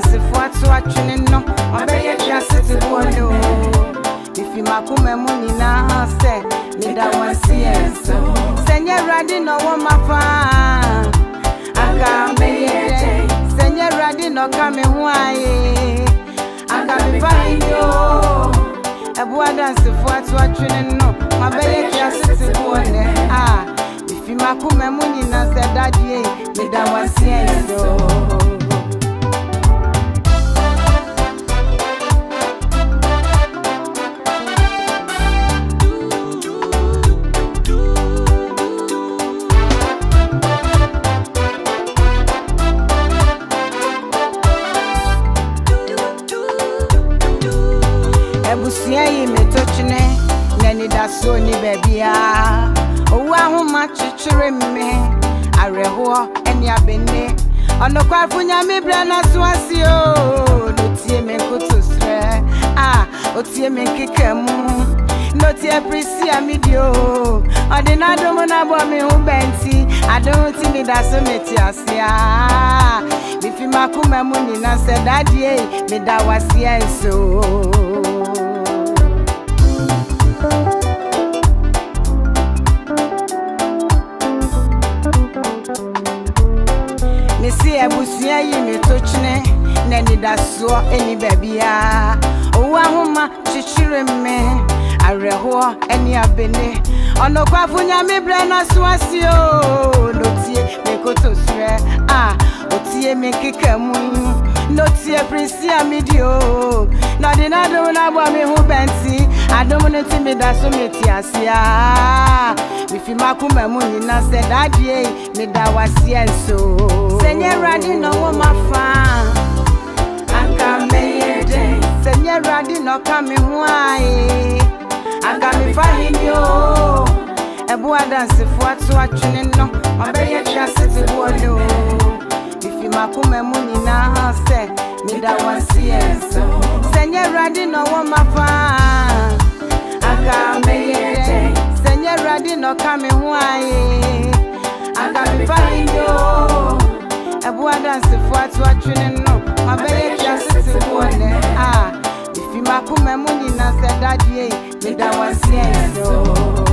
dance for to a tuning no, my baby just sit to one. If you makume muni na say, me that one see so. Senya Awurade Nna Owo Mafa, aka me ye. Senya Awurade no come ho aye, aka me find yo. Ebua dance for to a tuning no, my baby just sit to one. If you makume muni na say daddy, me that one see so. Ebusia yi metochne nani da so ni bebia owu ahoma chichire me areho eni abene onokwa funya me bra na so asio notie me kotosre otie me kikamu notie prisia medio odinado mo na bo me hu benti adonti ni da so meti asia bifi makuma mu ni na se dadie me da wasia so. Missy Abusia yi metochne nani da so eni babia owa homa chichire me areho eni abene onokwa funya me bra na so asio notie me kotosre otie me kikamu notie prisia medio na dinado na bo me hu benti adom no ti me da so meti asia bifi makuma mu ni na se dadie me da wasia so. Senya Awurade Nna Owo Mafa, aka me ye. Senya Awurade no come ho aye, aka me find yo. Ebua dance for to a tuning no, my baby just sit to one. If you makuma mu ni na say me da one see so. Senya Awurade Nna Owo Mafa, aka me ye. Senya Awurade no come ho aye, aka me find yo. Ebua dance for to a tuning no, my baby just sit to one. If you makuma mu ni na say daddy, me da one see so.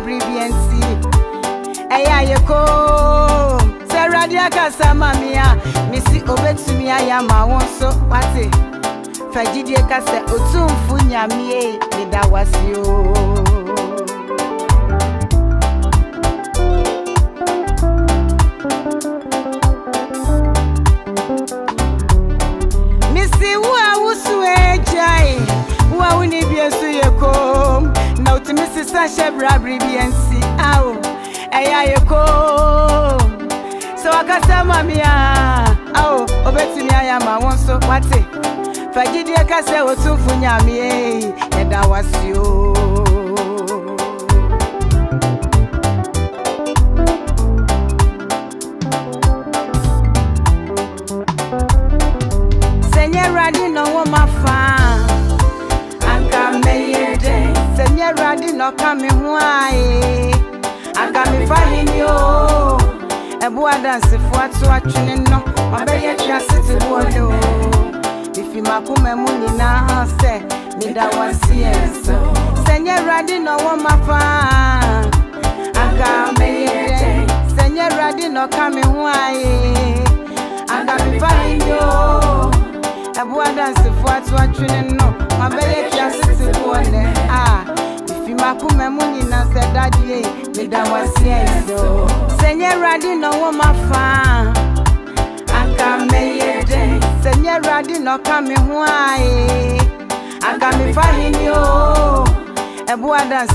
Bribiensi eya yeko se radia kasa mamia misi obetumi aya ma wonso wate fagidie kasa otumfu nyamie ni dawasio misi wa wusu ejai wa uni biesu yeko na utimisi sashe bribiensi eya yeko so akasa mamia obetumi aya ma wonso wate fagidie kasa otumfu nyamie eda wasio Senya Awurade Nna Owo Mafa, aka me ye. Senya Awurade no come ho aye, aka me find yo. Ebua dance for to a tuning no, my baby just sit to one. If you makuma mu ni na say me da one see so. Senya Awurade Nna Owo Mafa, aka me ye. Senya Awurade no come ho aye, aka me find yo. Ebua dance for to a tuning no, my baby just sit to one. If you makuma mu ni na say daddy, me da wasia so. Senya Awurade Nna Owo Mafa, aka me ye. Senya Awurade no come ho aye, aka me find yo. Ebua dance